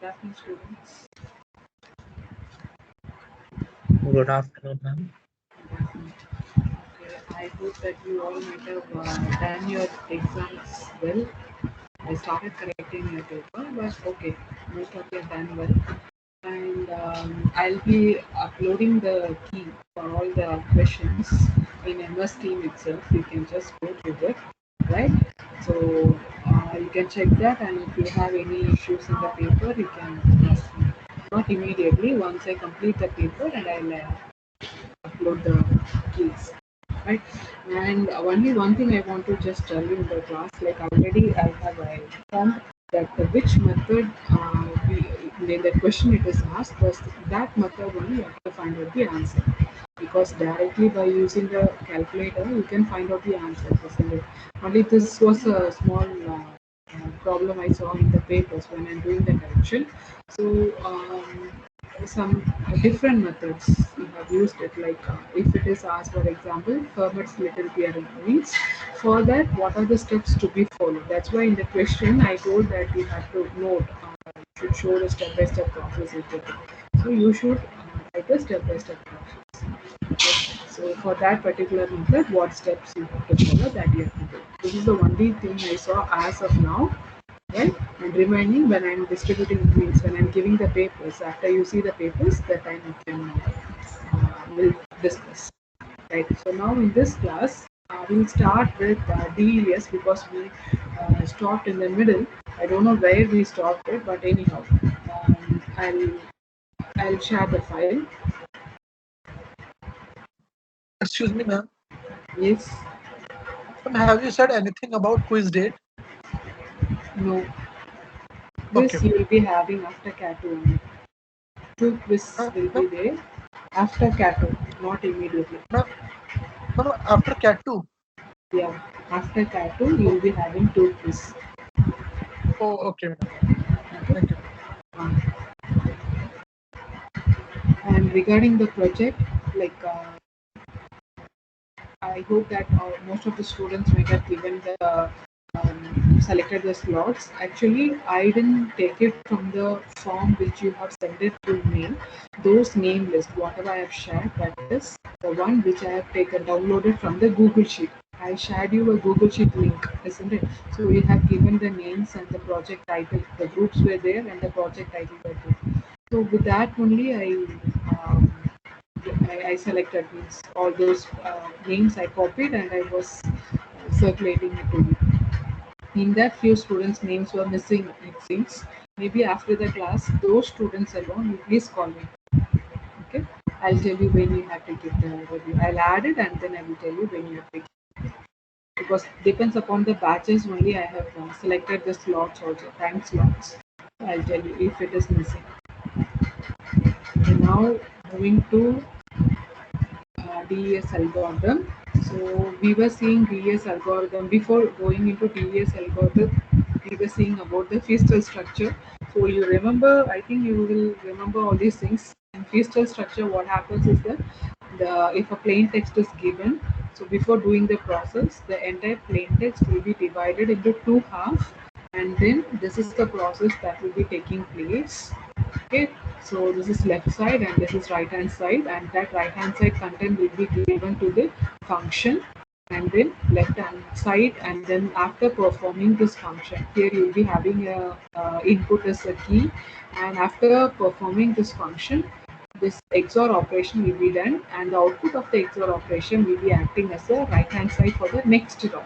Good afternoon, students. Good afternoon, ma'am. Okay, I hope that you all might have done your exams well. I started correcting your paper, but okay, most of you have done well. And I'll be uploading the key for all the questions in MS Team itself. You can just go through it, right? So you can check that, and if you have any issues in the paper, you can ask me. Not immediately. Once I complete the paper, and I'll upload the keys, right? And only one thing I want to just tell you in the class, like already I have informed that which method in the question it is asked was that method only you have to find out the answer, because directly by using the calculator you can find out the answer, isn't it? Only this was a small problem I saw in the papers when I'm doing the correction. So some different methods we have used it, like if it is asked, for example, Herbert's little peer means, for that what are the steps to be followed. That's why in the question I told that you have to note, you should show the step-by-step process is written. So you should write the step-by-step process. Okay. So for that particular method, what steps you have to follow, that you have to do. This is the only thing I saw as of now, right? And remaining, when I'm distributing, means when I'm giving the papers, after you see the papers, that time you can will discuss, right? So now in this class, we'll start with DES, because we stopped in the middle. I don't know where we stopped it, but anyhow, I'll share the file. Excuse me, ma'am. Yes. Have you said anything about quiz date? No. Okay. Quiz you will be having after CAT only. Two quiz will No, be there after CAT, not immediately. no, no, after CAT 2. Yeah, after CAT you will be having two quiz. Oh, okay, madam. Okay. Thank you. Uh, and regarding the project, like I hope that most of the students might have given the selected the slots. Actually, I didn't take it from the form which you have sent it to me. Those name list, whatever I have shared, that is the one which I have taken downloaded from the Google Sheet. I shared you a Google Sheet link, isn't it? So you have given the names and the project title. The groups were there and the project title were there. So with that only I selected means all those names I copied and I was circulating it to you. In that, few students' names were missing, it seems. Maybe after the class, those students alone, you please call me. Okay, I'll tell you when you have to give the review. I'll add it and then I will tell you when you have to give, because depends upon the batches only. I have selected the slots also, time slots. I'll tell you if it is missing. And now moving to DES algorithm. So we were seeing DES algorithm before going into DES algorithm. We were seeing about the feastal structure. So you remember, I think you will remember all these things. In feastal structure, what happens is that if a plain text is given, so before doing the process, the entire plain text will be divided into two halves, and then this is the process that will be taking place. Okay, so this is left side and this is right hand side, and that right hand side content will be given to the function, and then left hand side, and then after performing this function, here you will be having a input as a key, and after performing this function, this XOR operation will be done, and the output of the XOR operation will be acting as a right hand side for the next round.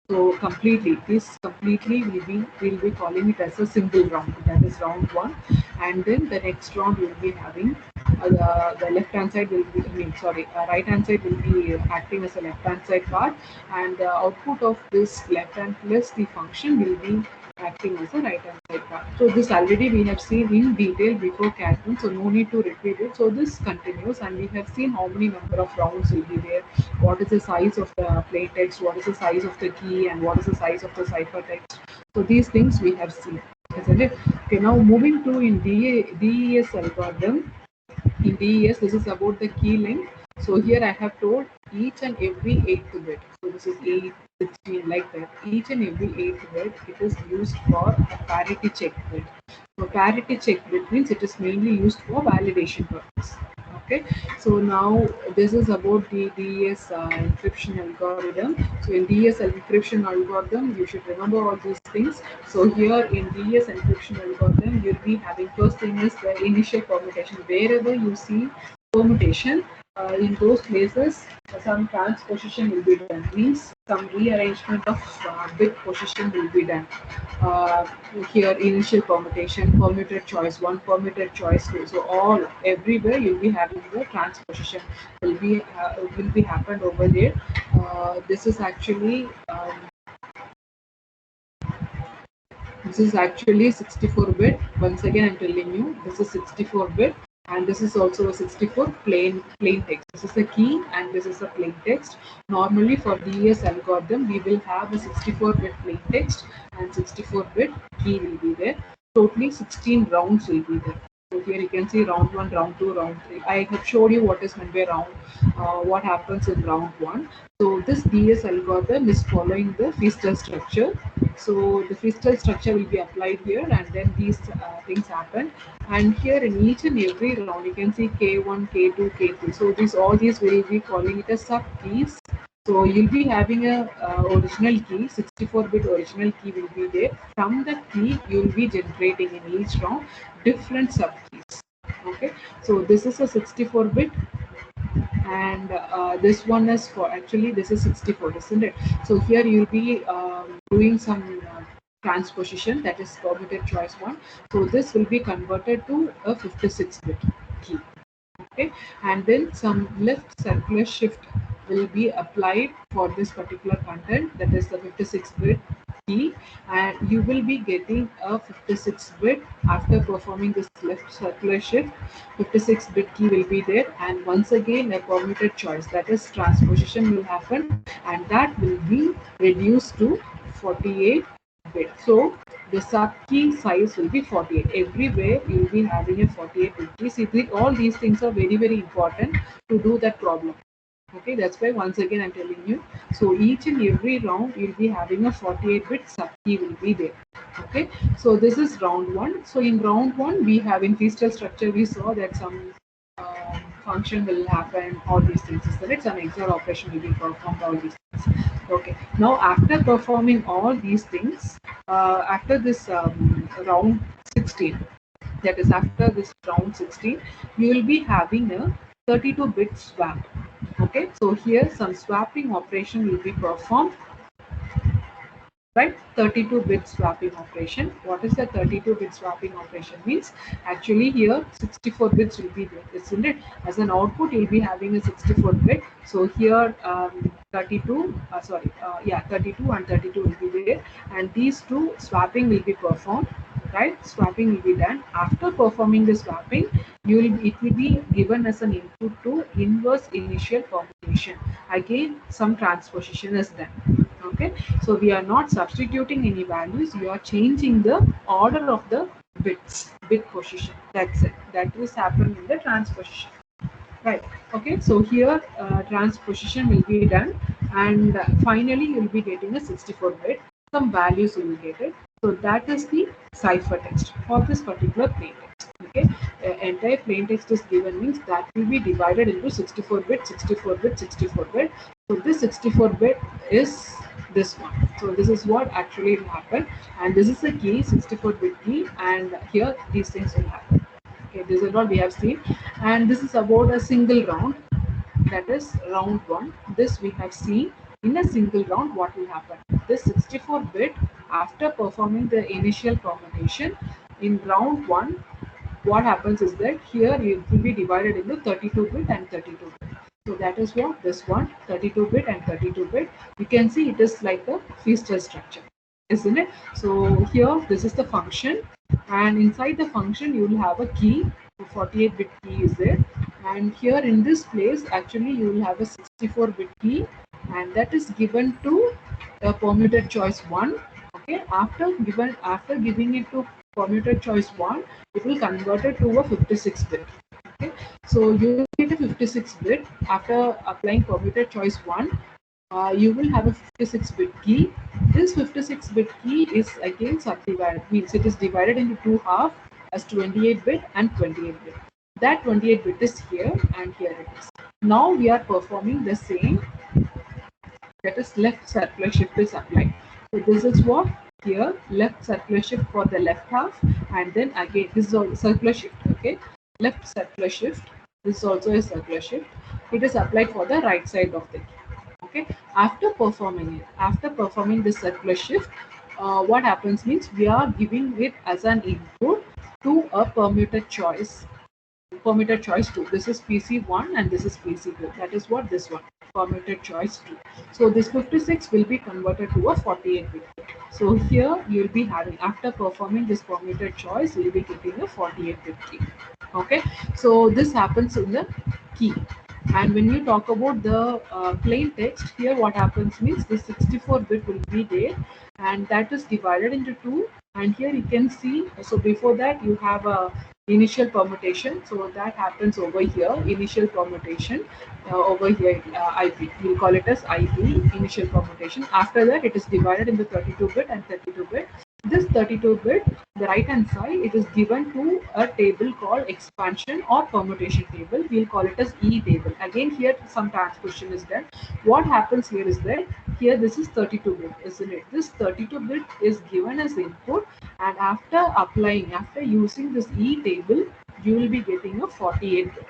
So completely, this completely will be calling it as a single round. That is round one, and then the next round will be having the left hand side will be, I mean, sorry, right hand side will be acting as a left hand side part, and the output of this left hand plus the function will be acting as a right hand side part. So this already we have seen in detail before Cat1, so no need to repeat it. So this continues, and we have seen how many number of rounds will be there, what is the size of the plain text, what is the size of the key, and what is the size of the ciphertext. So these things we have seen, isn't it? Okay, now moving to in DES algorithm. In DES, this is about the key length. So here I have told each and every eighth bit. So this is 8, 16, like that. Each and every eighth bit, it is used for a parity check bit. So parity check bit means it is mainly used for validation purpose. Okay, so now this is about the DES encryption algorithm. So in DES encryption algorithm, you should remember all these things. So here in DES encryption algorithm, you'll be having first thing is the initial permutation. Wherever you see permutation, in those places, some transposition will be done. Means some rearrangement of bit position will be done. Uh, Here initial permutation, permuted choice one, permuted choice two. So all everywhere you'll be having the transposition will be happened over there. This is actually this is actually 64-bit. Once again, I'm telling you, this is 64-bit, and this is also a 64 plain text. This is a key, and this is a plain text. Normally, for DES algorithm, we will have a 64-bit plain text and 64-bit key will be there. Totally 16 rounds will be there. So here you can see round 1, round 2, round 3. I have showed you what is meant by round, what happens in round 1. So this DES algorithm is following the Feastel structure. So the Feastel structure will be applied here, and then these things happen. And here in each and every round, you can see K1, K2, K3. So all these will be calling it as sub keys. So you'll be having a original key, 64-bit original key will be there. From the key, you'll be generating in each round different sub keys. Okay, so this is a 64-bit, and this one is for actually this is 64, isn't it? So here you'll be doing some transposition, that is permuted choice one. So this will be converted to a 56-bit key. Okay, and then some left circular shift will be applied for this particular content, that is the 56-bit key, and you will be getting a 56-bit after performing this left circular shift. 56-bit key will be there, and once again a permuted choice, that is transposition will happen, and that will be reduced to 48 bit. So the sub key size will be 48. Everywhere you will be having a 48 bit. See, all these things are very important to do that problem. Okay, that's why once again I'm telling you. So each and every round you'll be having a 48-bit sub key will be there. Okay, so this is round one. So in round one we have in Feastel structure we saw that some function will happen, all these things. So let some XOR operation will be performed, all these things. Okay, now after performing all these things, after this round 16, that is after this round 16, you will be having a 32-bit swap. Okay, so here some swapping operation will be performed, right? 32-bit swapping operation. What is the 32-bit swapping operation means? Actually here 64 bits will be there, isn't it? As an output you'll be having a 64-bit. So here 32 and 32 will be there, and these two swapping will be performed, right? Swapping will be done. After performing the swapping, it will be given as an input to inverse initial permutation. Again some transposition is done. Okay, so we are not substituting any values, we are changing the order of the bit position. That's it. That is happening in the transposition, right? Okay, so here transposition will be done, and finally you will be getting a 64-bit. Some values you will get it. So that is the ciphertext for this particular plain text. Okay, entire plain text is given means that will be divided into 64-bit, 64-bit, 64-bit. So this 64-bit is this one. So this is what actually will happen, and this is the key, 64-bit key, and here these things will happen. Okay, this is what we have seen, and this is about a single round, that is round 1. This we have seen in a single round what will happen. This 64-bit, after performing the initial permutation in round 1, what happens is that here it will be divided into 32-bit and 32-bit. So that is what this one, 32-bit and 32-bit. You can see it is like a Feastel structure, isn't it? So here this is the function, and inside the function you will have a key. 48-bit key is there, and here in this place actually you will have a 64-bit key, and that is given to a permuted choice 1. Okay, after giving it to permuted choice 1, it will convert it to a 56-bit. Okay, so you get a 56-bit after applying permuted choice 1. You will have a 56-bit key. This 56-bit key is again subdivided, means it is divided into two halves. as 28-bit and 28-bit. That 28-bit is here and here it is. Now we are performing the same, that is left circular shift is applied. So this is what here, left circular shift for the left half, and then again this is all circular shift, okay, left circular shift, this is also a circular shift, it is applied for the right side of the key. Okay, after performing this circular shift, what happens means we are giving it as an input to a permuted choice, permitted choice 2. This is PC1 and this is PC2. That is what this one, permitted choice 2. So this 56 will be converted to a 48-bit. So here you will be having, after performing this permitted choice, you will be getting a 48-bit key. Okay, so this happens in the key. And when you talk about the plain text, here what happens means the 64-bit will be there, and that is divided into 2. And here you can see, so before that you have a initial permutation, so that happens over here, initial permutation, over here, IP, we'll call it as IP, initial permutation. After that it is divided into 32-bit and 32-bit. This 32-bit, the right hand side, it is given to a table called expansion or permutation table. We'll call it as E table. Again, here some transposition is done. What happens here is that here this is 32-bit, isn't it? This 32-bit is given as input, and after applying, after using this E table, you will be getting a 48-bit.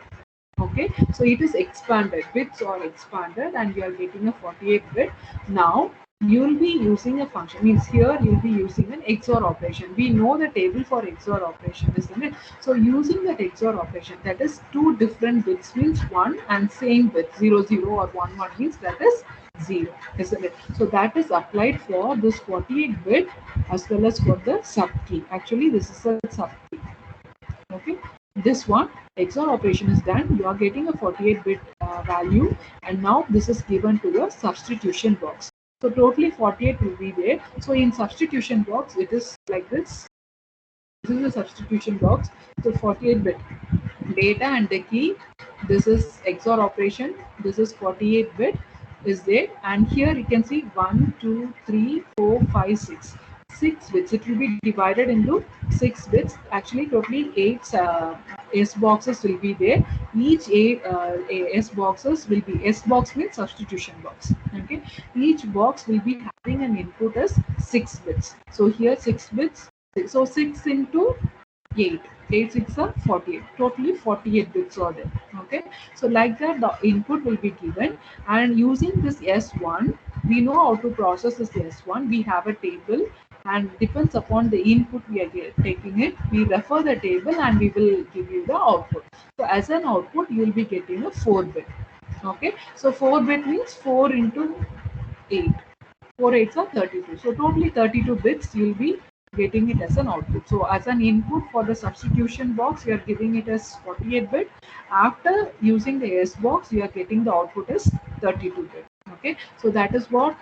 Okay, so it is expanded, bits are expanded, and you are getting a 48-bit. Now you will be using a function, means here you will be using an XOR operation. We know the table for XOR operation, isn't it? So using that XOR operation, that is two different bits means one, and same bit 0 0 or 1 1 means that is 0, isn't it? So that is applied for this 48-bit as well as for the sub key. Actually this is a sub key. Okay, this one XOR operation is done, you are getting a 48-bit value, and now this is given to the substitution box. So totally 48 will be there. So in substitution box it is like this. This is a substitution box. So 48-bit data and the key, this is XOR operation, this is 48-bit is there, and here you can see 1 2 3 4 5 6 bits. It will be divided into 6 bits. Actually totally 8 S boxes will be there. Each S boxes will be, S box means substitution box. Okay, each box will be having an input as 6 bits. So here 6 bits, so 6 into 8, 8 6 are 48, totally 48 bits are there. Okay, so like that the input will be given, and using this S1, we know how to process this S1. We have a table, and depends upon the input we are taking it, we refer the table and we will give you the output. So as an output you will be getting a 4-bit. Okay, so 4-bit means 4 into 8, 4 8s are 32. So totally 32 bits you will be getting it as an output. So as an input for the substitution box, you are giving it as 48-bit. After using the S box, you are getting the output as 32-bit. Okay, so that is what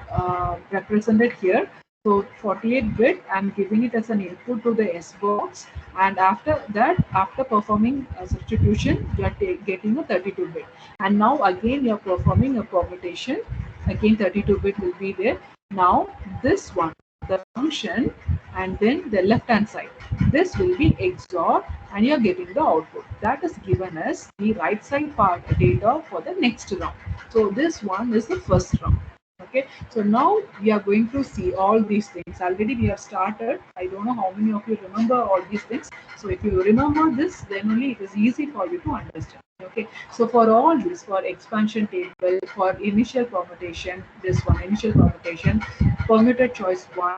represented here. So 48-bit, I'm giving it as an input to the S box, and after that, after performing a substitution, you are getting a 32-bit. And now again you are performing a permutation. Again 32-bit will be there. Now this one, the function, and then the left hand side, this will be XOR, and you are getting the output. That is given as the right side part data for the next round. So this one is the first round. Okay, so now we are going to see all these things. Already we have started. I don't know how many of you remember all these things. So if you remember this, then only it is easy for you to understand. Okay, so for all this, for expansion table, for initial permutation, this one initial permutation, permuted choice 1,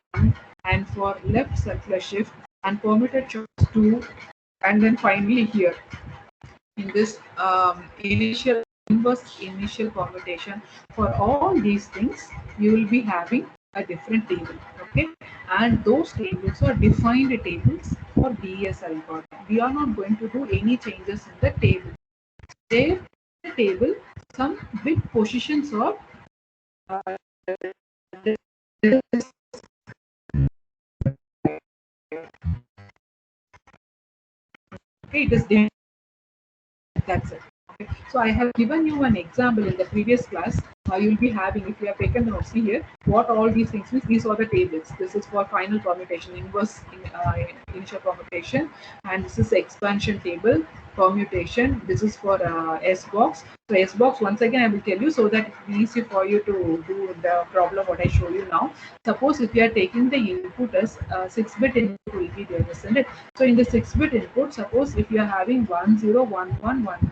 and for left circular shift, and permuted choice 2, and then finally here in this initial inverse initial permutation, for all these things you will be having a different table. Okay, and those tables are defined tables for BS algorithm. We are not going to do any changes in the table. There the table, some big positions are okay, it is different. That's it. So I have given you an example in the previous class. You'll be having, if you have taken notes, see here, what all these things means. These are the tables. This is for final permutation, inverse initial permutation, and this is expansion table, permutation. This is for S box. So S box, once again, I will tell you so that it's easy for you to do the problem what I show you now. Suppose if you are taking the input as 6-bit input will be there, isn't it? So in the 6-bit input, suppose if you are having 1 0 1 1 1 1.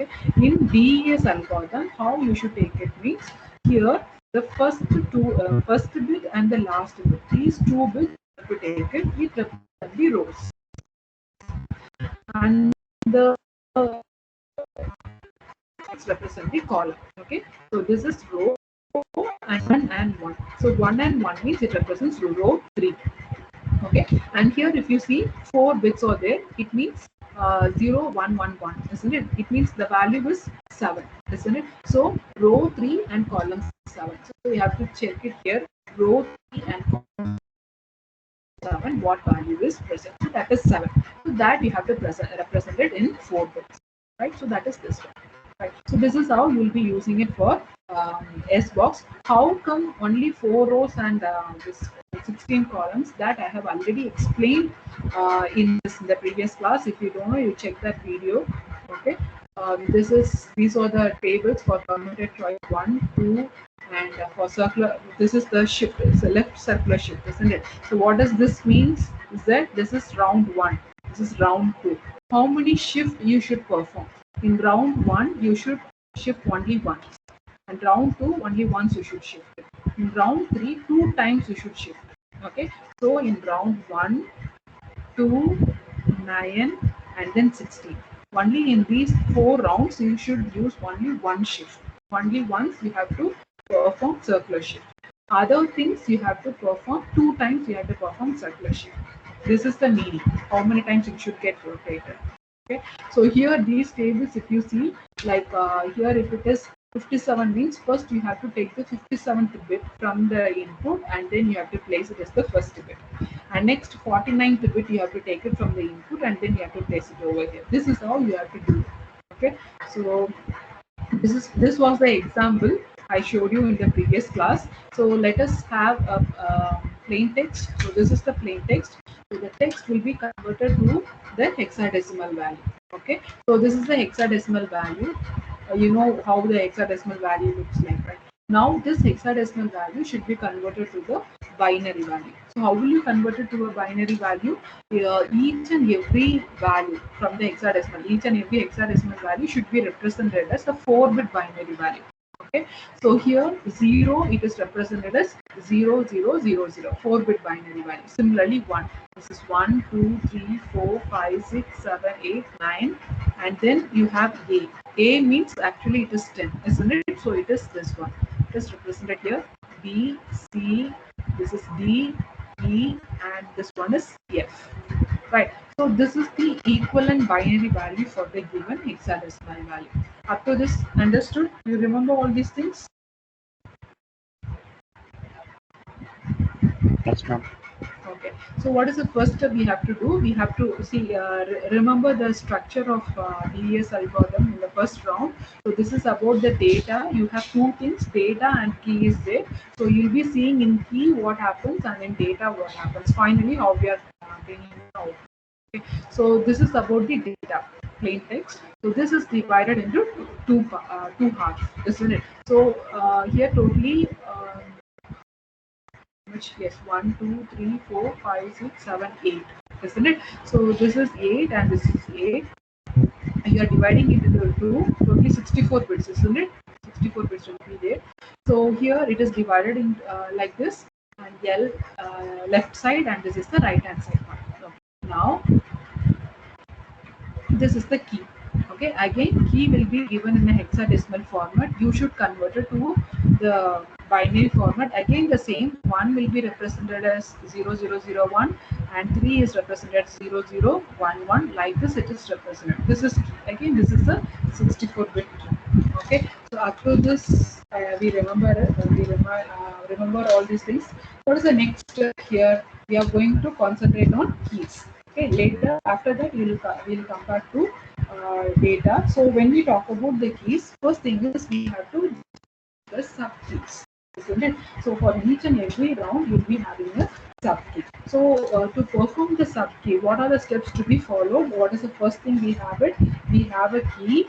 Okay, in DES algorithm, how you should take it means here the first bit and the last bit. These two bits to take it represent the rows, and the represent the column. Okay, so this is row and 1. So 1 and 1 means it represents row 3. Okay, and here if you see 4 bits are there, it means 0 1 1 1, isn't it? It means the value is 7, isn't it? So row 3 and column 7. So you have to check it here, row 3 and column 7, what value is present. So that is 7. So that you have to represent it in 4 bits, right? So that is this one. Right. So this is how you will be using it for S box. How come only 4 rows and this 16 columns? That I have already explained in the previous class. If you don't know, you check that video. Okay. These are the tables for permuted choice 1, 2, and for circular. This is the shift. It's a left circular shift, isn't it? So what does this means? Is that this is round 1. This is round 2. How many shift you should perform? In round 1, you should shift only once. And round 2, only once you should shift it. In round 3, 2 times you should shift. Okay. So in round 1, 2, 9, and then 16. Only in these 4 rounds, you should use only one shift. Only once you have to perform circular shift. Other things you have to perform 2 times, you have to perform circular shift. This is the meaning. How many times it should get rotated. Okay, so here these tables, if you see, like here if it is 57 means first you have to take the 57th bit from the input and then you have to place it as the first bit, and next 49th bit you have to take it from the input and then you have to place it over here. This is how you have to do it. Okay, so this was the example I showed you in the previous class. So let us have a plain text. So this is the plain text. So the text will be converted to the hexadecimal value. Okay, so this is the hexadecimal value. You know how the hexadecimal value looks like, right? Now this hexadecimal value should be converted to the binary value. So how will you convert it to a binary value? Each and every value from the hexadecimal, each and every hexadecimal value should be represented as a 4-bit binary value. Okay, so here 0, it is represented as 0 0 0 0, 4-bit binary value. Similarly 1, this is 1 2 3 4 5 6 7 8 9, and then you have A means actually it is 10, isn't it? So it is this one, it is represented here. B, C, this is D, E, and this one is F, right? So this is the equivalent binary value for the given hexadecimal value. Up to this, understood? You remember all these things? Yes, ma'am. Okay. So what is the first step we have to do? We have to see, remember the structure of DES algorithm in the first round. So this is about the data. You have 2 things, data and key is there. So you'll be seeing in key what happens and in data what happens. Finally, how we are bringing out. Okay. So this is about the data, plain text. So this is divided into two halves, isn't it? So here totally which, yes, 1 2 3 4 5 6 7 8, isn't it? So this is 8 and this is 8. You are dividing it into 2, totally 64 bits, isn't it? 64 bits will be there. So here it is divided in like this, and L left side and this is the right hand side part. Okay. Now this is the key. Okay, again key will be given in a hexadecimal format. You should convert it to the binary format. Again the same, 1 will be represented as 0001 and 3 is represented as 0011. Like this it is represented. This is key. Again this is a 64-bit key. Okay, so up to this we remember remember all these things. What is the next step here? We are going to concentrate on keys. Okay, later after that we'll come back to data. So when we talk about the keys, first thing is we have to the sub keys, isn't it? So for each and every round, you'll be having a sub key. So to perform the sub key, what are the steps to be followed? What is the first thing we have it? We have a key.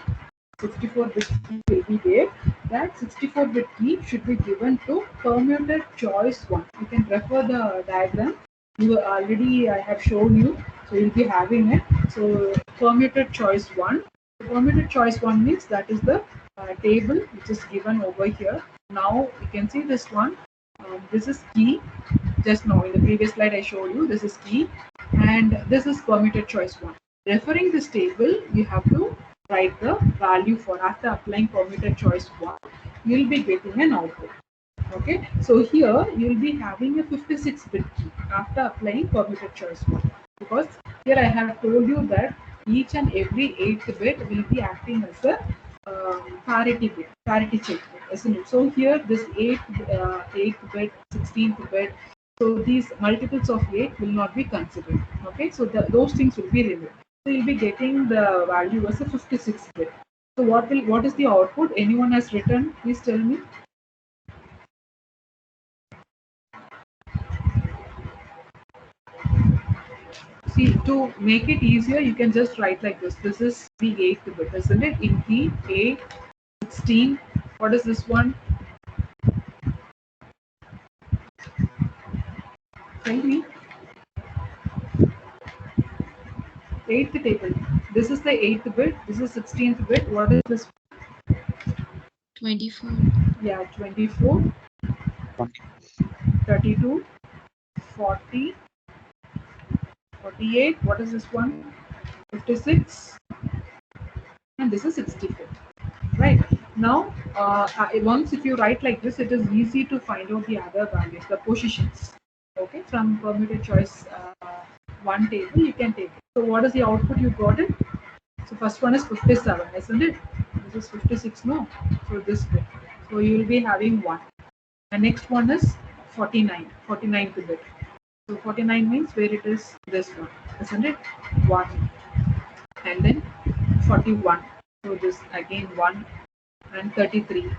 64-bit key will be there. That 64-bit key should be given to permuted choice 1. You can refer the diagram. You already I have shown you. So you'll be having it. So permuted choice 1. Permuted choice 1 means that is the table which is given over here. Now you can see this one. This is key. Just now in the previous slide I showed you this is key, and this is permuted choice 1. Referring this table, you have to write the value for after applying permuted choice 1, you will be getting an output. Okay, so here you will be having a 56-bit key after applying permuted choice 1, because here I have told you that each and every 8th bit will be acting as a parity bit, parity check bit, isn't it? So here this 8th bit, 16th bit, so these multiples of 8 will not be considered. Okay, so those things will be removed. So you'll be getting the value as a 56 bit. So what is the output? Anyone has written? Please tell me. See, to make it easier, you can just write like this. This is the 8th bit, isn't it? In key 8, 16. What is this one? Tell me. 8th table. This is the 8th bit. This is 16th bit. What is this? 24. Yeah, 24, 32, 40, 48. What is this one? 56. And this is 64. Right. Now, once if you write like this, it is easy to find out the other values, the positions. Okay, from permuted choice 1 table, you can take it. So what is the output you got it? So first one is 57, isn't it? This is 56, no? So this bit. So you will be having 1. The next one is 49, 49th bit. So 49 means where it is this one, isn't it? 1. And then 41. So this again 1 and 33.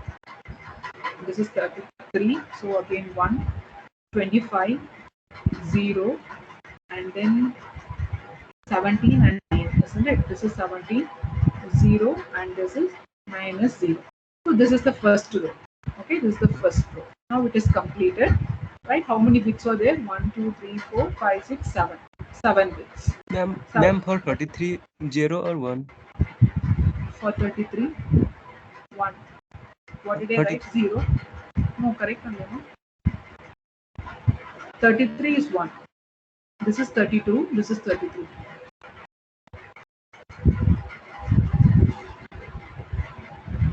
This is 33. So again 1, 25, 0, and then 17 and 9, isn't it? This is 17, 0, and this is minus 0. So this is the first row. Okay, this is the first row. Now it is completed. Right? How many bits are there? 1, 2, 3, 4, 5, 6, 7. 7 bits. Ma'am, for 33, 0 or 1? For 33, 1. What did I 30. write? 0. No, correct. No. 33 is 1. This is 32. This is 33.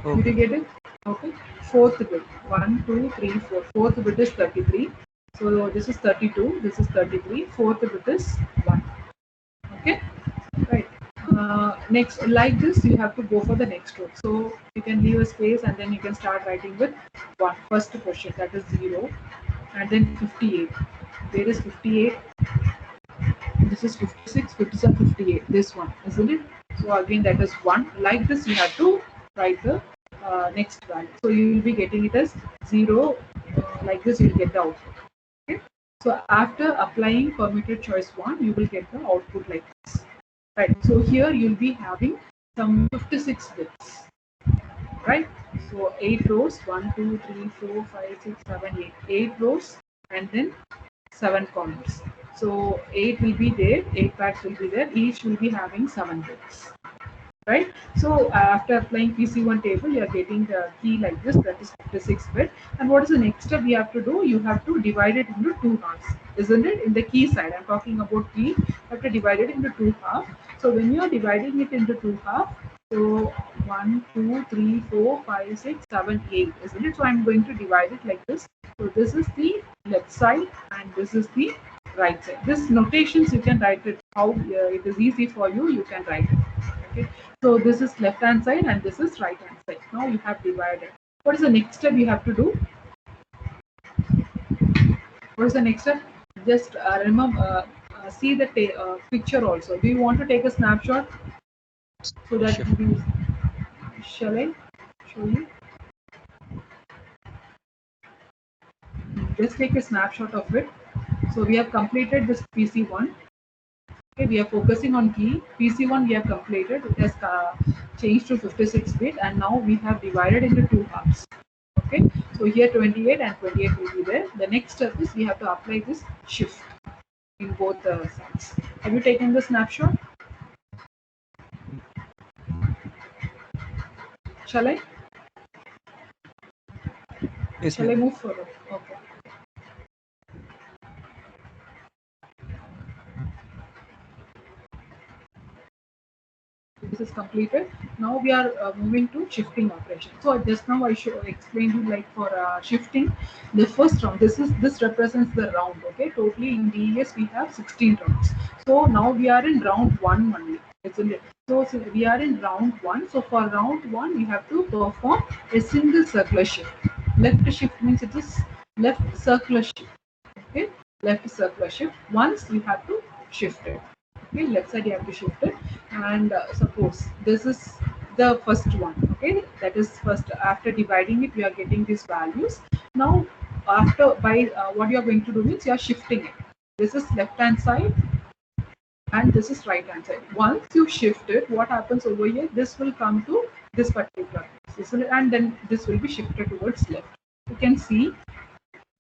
Okay. Did you get it? Okay. Fourth bit. 1, 2, 3, 4. Fourth bit is 33. So this is 32. This is 33. Fourth bit is 1. Okay. Right. Next, like this, you have to go for the next row. So you can leave a space and then you can start writing with 1. First question, that is 0. And then 58. Where is 58? This is 56, 57, 58. This one, isn't it? So again, that is 1. Like this, you have to write the next value. So you will be getting it as 0. Like this, you will get the output. Okay. So after applying permuted choice 1, you will get the output like this. Right. So here you'll be having some 56 bits. Right. So 8 rows, 1, 2, 3, 4, 5, 6, 7, 8. 8 rows and then 7 columns. So 8 will be there, 8 packs will be there, each will be having 7 bits. Right? So after applying PC1 table, you are getting the key like this, that is 56 bit. And what is the next step you have to do? You have to divide it into 2 halves, isn't it? In the key side, I'm talking about key, you have to divide it into 2 halves. So when you are dividing it into 2 halves, so 1, 2, 3, 4, 5, 6, 7, 8, isn't it? So I'm going to divide it like this. So this is the left side and this is the right side. This notations you can write it how it is easy for you, you can write it. Okay. So this is left hand side and this is right hand side. Now you have divided. What is the next step you have to do? What is the next step? Just remember, see the picture also. Do you want to take a snapshot? So that Shift. we, shall I show you? Just take a snapshot of it. So we have completed this PC1. Okay, we are focusing on key. PC1 we have completed. It has changed to 56-bit, and now we have divided into two halves. Okay, so here 28 and 28 will be there. The next step is we have to apply this shift in both sides. Have you taken the snapshot? Shall I? Yes, Shall I ma'am. move further? Okay. This is completed. Now we are moving to shifting operation. So just now I should explain you, like for shifting the first round. This represents the round. Okay, totally in DES we have 16 rounds. So now we are in round one only, isn't it? So we are in round one. So for round one we have to perform a single circular shift. Left shift means it is left circular shift. Okay, left circular shift. Once you have to shift it. Okay, left side you have to shift it, and suppose this is the first one. Okay, that is first. After dividing it we are getting these values. Now after by what you are going to do means you are shifting it. This is left hand side and this is right hand side. Once you shift it, what happens over here, this will come to this particular place, and then this will be shifted towards left. You can see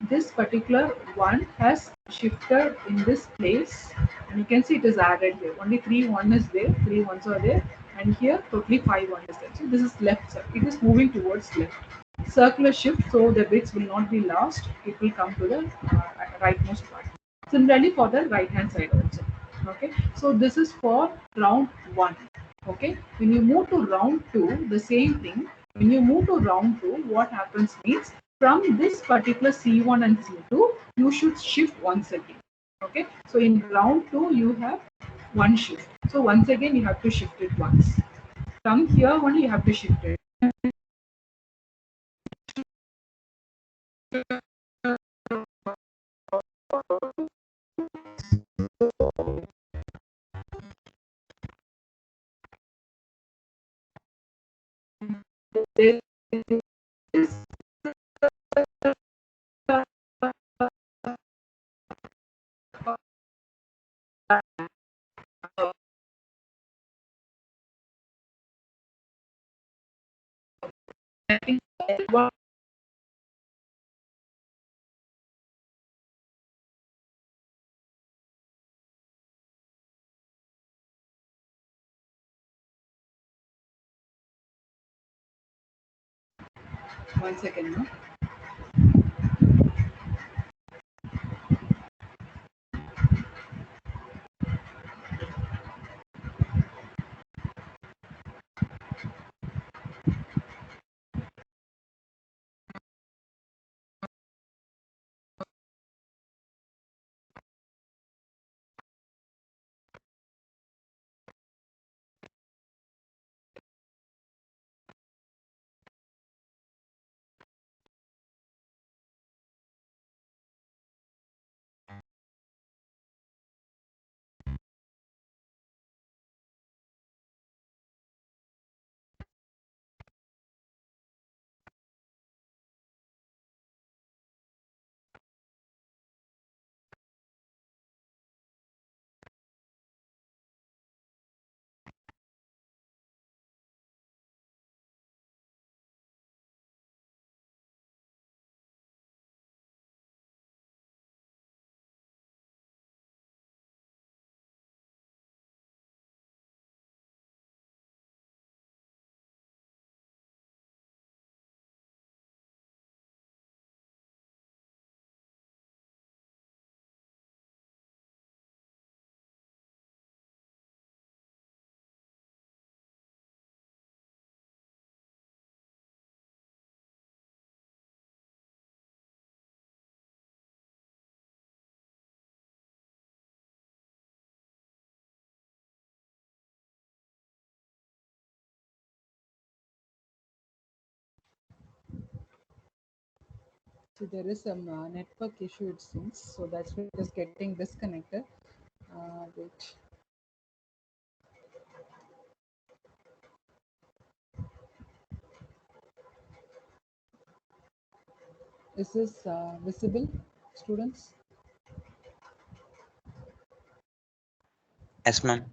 this particular one has shifted in this place, and you can see it is added here. Only one is there, three ones are there, and here totally one is there. So this is left side. It is moving towards left. Circular shift, so the bits will not be lost. It will come to the rightmost part. Similarly for the right hand side also. Okay, so this is for round one. Okay, when you move to round two, the same thing. When you move to round two, what happens means from this particular C1 and C2, you should shift once again. Okay, so in round two, you have one shift. So once again, you have to shift it once. From here only, you have to shift it. There is one. One second now. So there is some network issue it seems. So that's why it is getting disconnected. Wait. Is this visible, students? Yes, ma'am.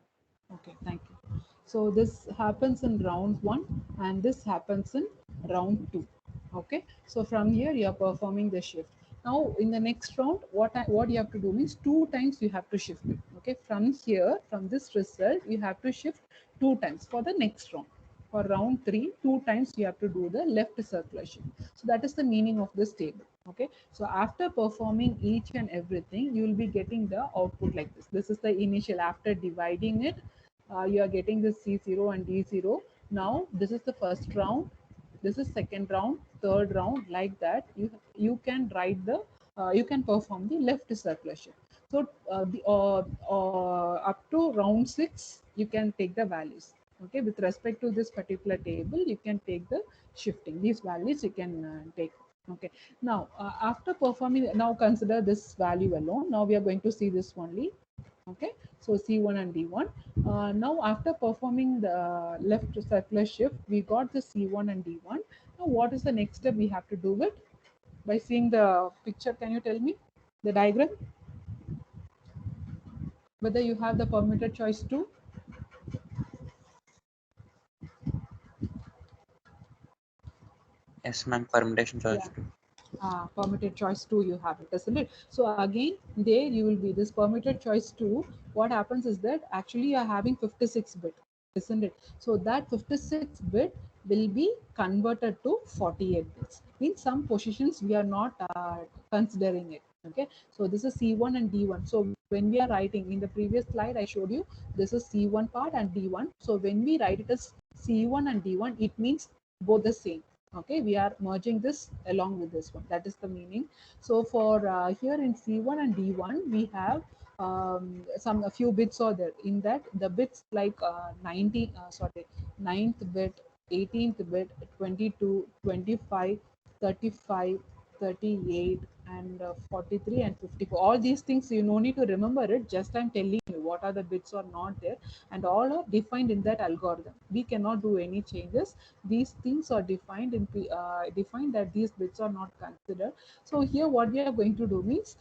Okay, thank you. So this happens in round 1 and this happens in round 2. Okay, so from here you are performing the shift. Now in the next round, what you have to do means 2 times you have to shift it. Okay, from here, from this result, you have to shift 2 times for the next round. For round 3, 2 times you have to do the left circular shift. So that is the meaning of this table. Okay, so after performing each and everything, you will be getting the output like this. This is the initial. After dividing it, you are getting this C0 and D0. Now this is the first round, this is second round, third round, like that. You can write the you can perform the left circular shift. So up to round 6 you can take the values. Okay, with respect to this particular table, you can take the shifting. These values you can take. Okay, now after performing, now consider this value alone. Now we are going to see this only. Okay, so C1 and D1. Now after performing the left circular shift, we got the C1 and D1. Now what is the next step we have to do it? By seeing the picture, can you tell me the diagram? Whether you have the permitted choice 2? Yes, ma'am. Permutation choice Yeah. two. Permitted choice 2 you have it, isn't it? So again, there you will be this permitted choice 2. What happens is that actually you are having 56 bit, isn't it? So that 56 bit will be converted to 48 bits. In some positions we are not considering it. Okay, so this is C1 and D1. So when we are writing in the previous slide, I showed you this is C1 part and D1. So when we write it as C1 and D1, it means both the same. Okay, we are merging this along with this one. That is the meaning. So for here in C1 and D1, we have a few bits are there. In that, the bits like 9th bit, 18th bit, 22, 25, 35, 38, and 43 and 54. All these things you no need to remember it. Just I'm telling you what are the bits are not there, and all are defined in that algorithm. We cannot do any changes. These things are defined in defined that these bits are not considered. So here what we are going to do means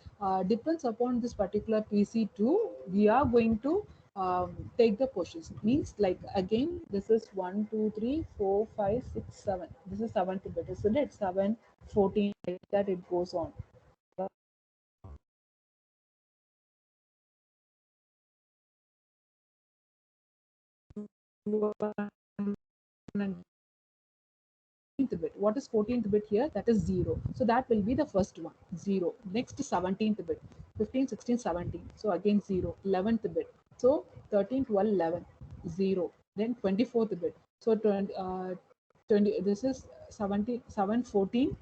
depends upon this particular PC2, we are going to take the positions. Means like again, this is 1, 2, 3, 4, 5, 6, 7. This is 7th bit, isn't it? 7, 14, like that it goes on. Bit. What is 14th bit here? That is 0. So that will be the first one, 0. Next 17th bit, 15, 16, 17. So again 0. 11th bit. So 13, 12, 11, 0. Then 24th bit. So 20 this is 17, 7, 14,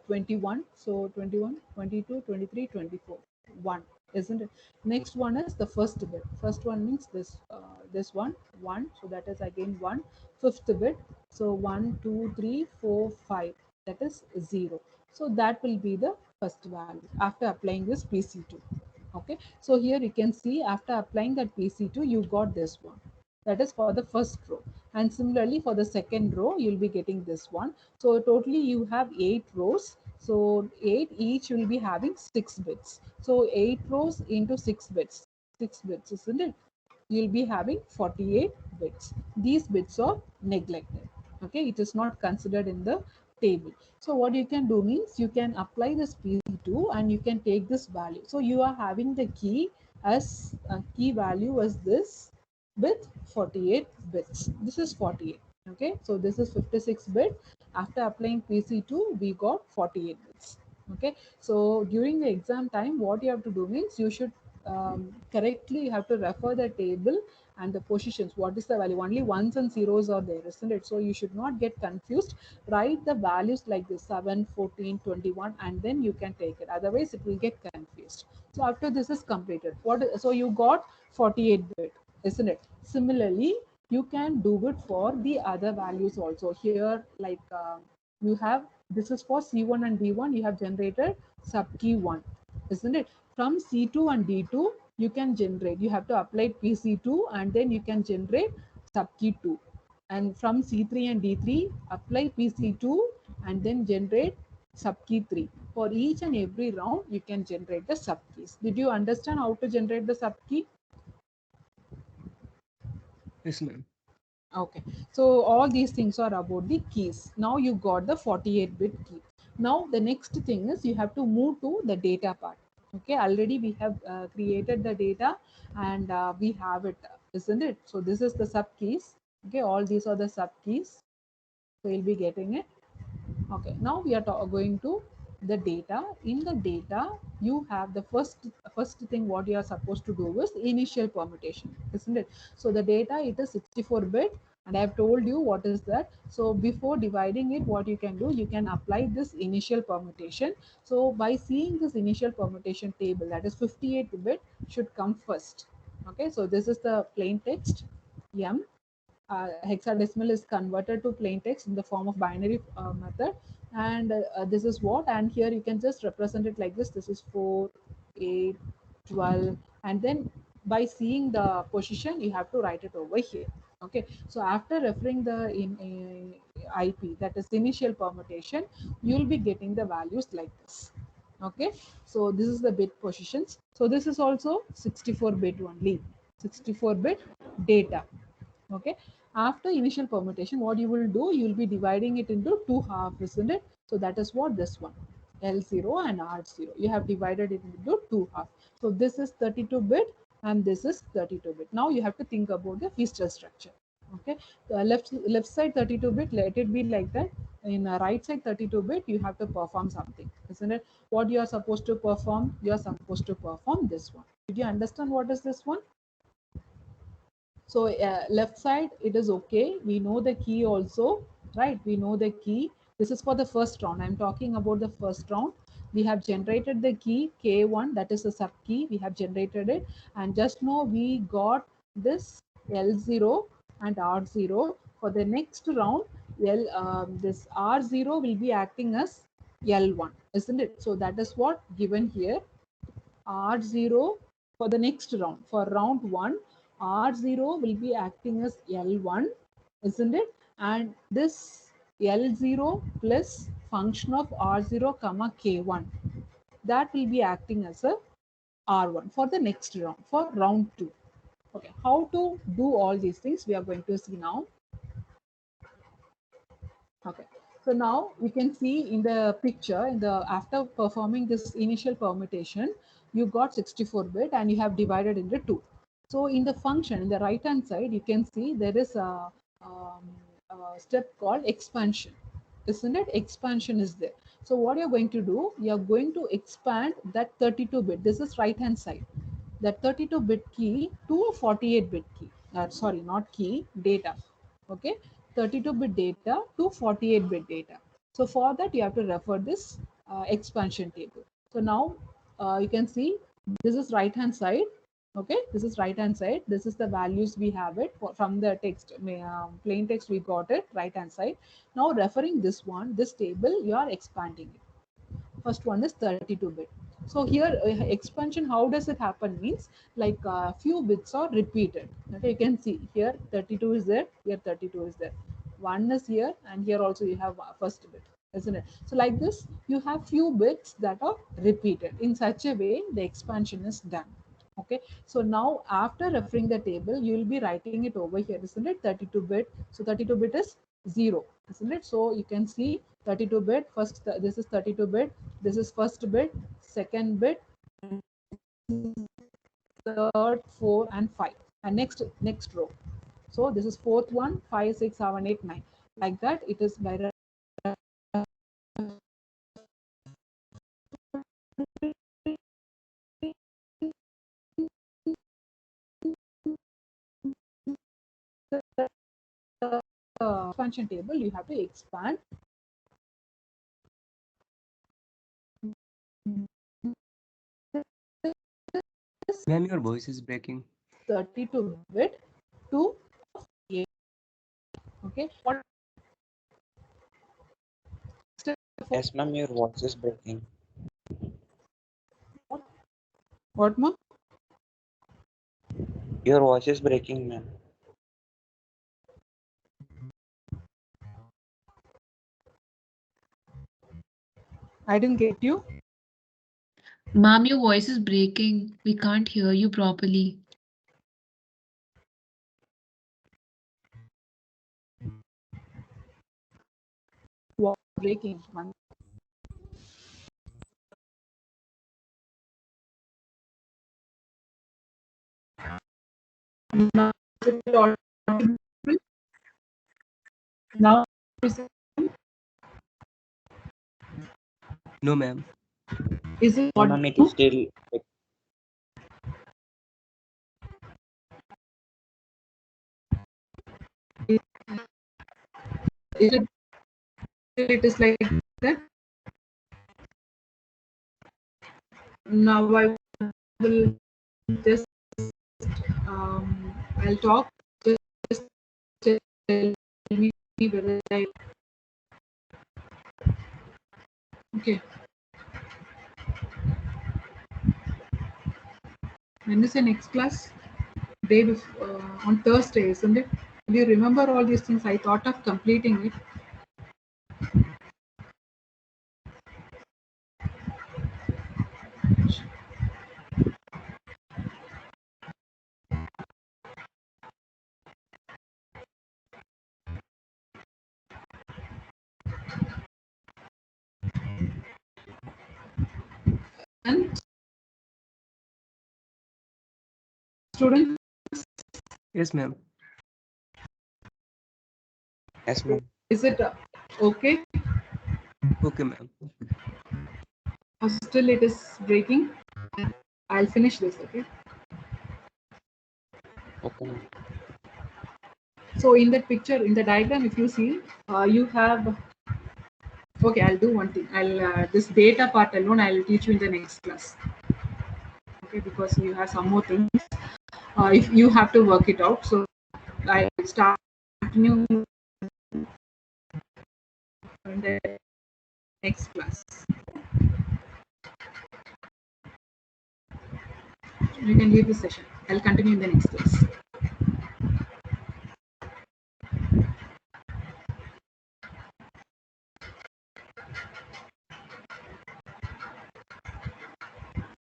21. So 21, 22, 23, 24. 1, isn't it? Next one is the first bit. First one means this one, 1. So that is again 1. Fifth bit. So 1, 2, 3, 4, 5. That is 0. So that will be the first value after applying this PC2. Okay. So here you can see after applying that PC2, you got this one. That is for the first row. And similarly for the second row, you'll be getting this one. So totally you have 8 rows. So 8 each will be having 6 bits. So 8 rows into 6 bits. 6 bits, isn't it? You'll be having 48 bits. These bits are neglected. Okay, it is not considered in the table. So what you can do means you can apply this PC2 and you can take this value. So you are having the key as a key value as this with 48 bits. This is 48. Okay, so this is 56 bit. After applying PC2, we got 48 bits. Okay, so during the exam time, what you have to do means you should correctly you have to refer the table and the positions. What is the value? Only ones and zeros are there, isn't it? So you should not get confused. Write the values like this 7, 14, 21, and then you can take it. Otherwise, it will get confused. So after this is completed, so you got 48 bit, isn't it? Similarly, you can do it for the other values also. Here, like you have this is for C1 and D1, you have generated subkey 1, isn't it? From C2 and D2, you can generate. You have to apply PC2 and then you can generate subkey 2. And from C3 and D3, apply PC2 and then generate subkey 3. For each and every round, you can generate the subkeys. Did you understand how to generate the subkey? Yes, ma'am. Okay, so all these things are about the keys. Now you got the 48-bit key. Now the next thing is you have to move to the data part. Okay, already we have created the data and we have it, isn't it? So this is the sub keys. Okay, all these are the sub keys. So you'll be getting it. Okay, now we are going to the data. In the data, you have the first thing what you are supposed to do is initial permutation, isn't it? So the data, it is 64-bit, and I have told you what is that. So before dividing it, what you can do, you can apply this initial permutation. So by seeing this initial permutation table, that is 58-bit should come first. Okay, so this is the plain text M. Hexadecimal is converted to plain text in the form of binary method, and this is what, and here you can just represent it like this is 4, 8, 12, and then by seeing the position you have to write it over here. Okay, so after referring the IP, that is initial permutation, you will be getting the values like this. Okay, so this is the bit positions. So this is also 64-bit only, 64-bit data. Okay, after initial permutation, what you will do, you will be dividing it into two halves, isn't it? So that is what this one, L0 and R0, you have divided it into two halves. So this is 32-bit and this is 32-bit. Now you have to think about the Feastel structure. Okay, the left side 32-bit, let it be like that. In right side 32-bit, you have to perform something, isn't it? What you are supposed to perform, you are supposed to perform this one. Did you understand what is this one? So left side, it is okay. We know the key also, right? We know the key. This is for the first round. I'm talking about the first round. We have generated the key K1, that is a sub key. We have generated it. And just now we got this L0 and R0. For the next round, this R0 will be acting as L1, isn't it? So that is what given here. R0 for the next round. For round 1, R0 will be acting as L1, isn't it? And this L0 plus function of R0 comma K1, that will be acting as a R1 for the next round, for round 2. Okay, how to do all these things we are going to see now. Okay, so now we can see in the picture, in the after performing this initial permutation, you got 64-bit and you have divided into two. So in the function, in the right hand side, you can see there is a step called expansion, isn't it? Expansion is there. So what you're going to do, you're going to expand that 32-bit. This is right hand side, that 32-bit key to a 48-bit key. Sorry, not key, data. Okay, 32-bit data to 48-bit data. So for that, you have to refer this expansion table. So now you can see this is right hand side. Okay, this is right hand side. This is the values we have it from the text, plain text we got it right hand side. Now referring this one, this table, you are expanding it. First one is 32-bit. So here expansion, how does it happen means, like few bits are repeated. Okay, you can see here 32 is there, here 32 is there, one is here, and here also you have first bit, isn't it? So like this, you have few bits that are repeated. In such a way, the expansion is done. Okay, so now after referring the table, you will be writing it over here, isn't it? 32-bit. So 32-bit is 0, isn't it? So you can see 32-bit first, this is 32-bit, this is first bit, second bit, third, 4 and 5, and next row. So this is fourth one, 5, 6, 7, 8, 9, like that. It is by expansion table, you have to expand Ma'am, your voice is breaking. 32-bit to 8. Okay, Yes, ma'am, your voice is breaking. what more? Your voice is breaking, ma'am. I didn't get you. Ma'am, your voice is breaking. We can't hear you properly. Breaking. One. Now, is it audible? Now, No, ma'am. is it No, ma'am, it is audible? still like, Is it is like that? Now I will just I'll talk. Just tell me whether I okay. When is the next class? Day before, on Thursday, isn't it? Do you remember all these things? I thought of completing it. And students, Yes, ma'am. yes, ma'am. is it okay? Okay, ma'am. Or still it is breaking? I'll finish this, okay? Okay, ma'am. So in that picture, in the diagram, if you see, you have, okay, I'll do one thing. I'll, this data part alone, I'll teach you in the next class. Okay, because you have some more things. If you have to work it out. So I'll start new in the next class. You can leave this session. I'll continue in the next class.